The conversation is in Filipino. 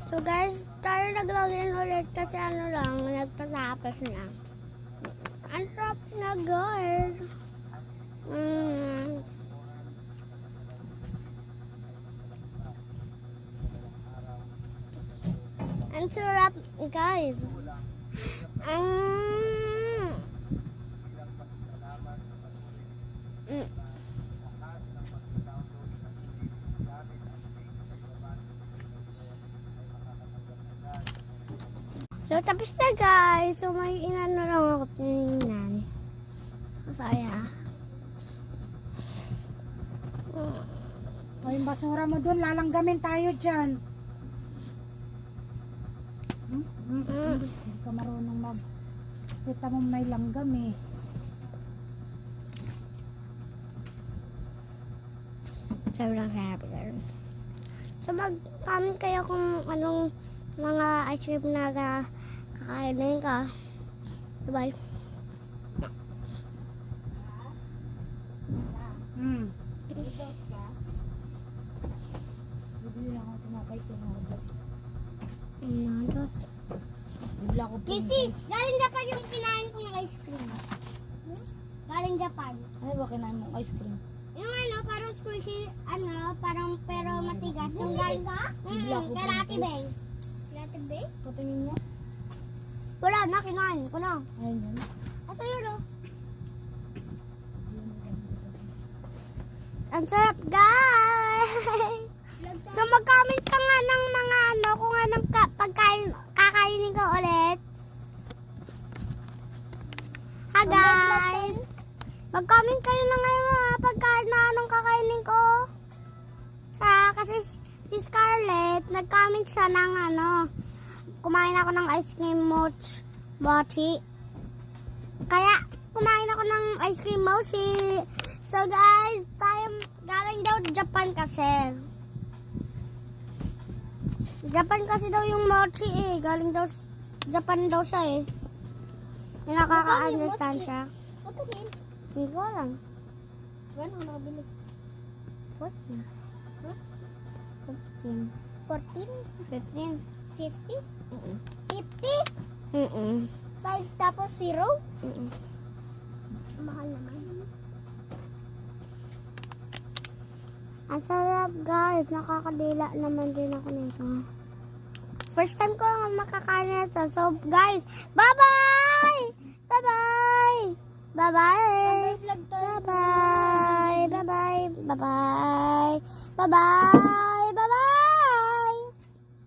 So guys, tayo nag-login ulit kasi ano lang, nagtatapos na. Ang sarap na guys. Ang sarap guys. So, tapos na guys. So, may inano lang ako tininan. Masaya. O yung basura mo doon, lalanggamin tayo dyan. Hindi ka marunong mag... Kita mo may langgam eh. Sobrang sarap guys. So, mag-comment kayo kung anong mga ice cream na kakainin ka. Bye-bye. Bibili lang ako tinapay ko ng odas. Nados. Bibili ako Kasi, galing Japan yung kinain kong ice cream. Galing Japan. Ay, ba kinain mong ice cream? Yung ano, parang squishy, parang pero matigas. Yung galing ka? Kay Ate Bay. Kay Ate Bay? Katingin niya? Wala na, kinain ko na. Ayun yun. Ito yun o. Ang sarap guys! So mag-comment ka nga ng mga ano, kung anong pagkain, kakainin ko ulit. Hi guys! Mag-comment kayo na ngayon mga pagkain na anong kakainin ko. Kasi si Scarlett, nag-comment siya ng ano, kumain ako ng ice cream mochi. Kaya, kumain ako ng ice cream mochi. So guys, tayo galing daw Japan kasi. Japan kasi daw yung mochi eh. Galing daw Japan daw siya eh. May nakaka-understand siya. Hindi ko alam. Saan ako nakabili? 14. 15. 15? 50? 50? 5 tapos 0? Mahal naman. Ang sarap guys. Nakakadila naman din ako nito. First time ko lang makakain nito. So guys, bye-bye! Bye-bye! Bye-bye! Vlog to. Bye-bye! Bye-bye! Bye-bye! Bye-bye!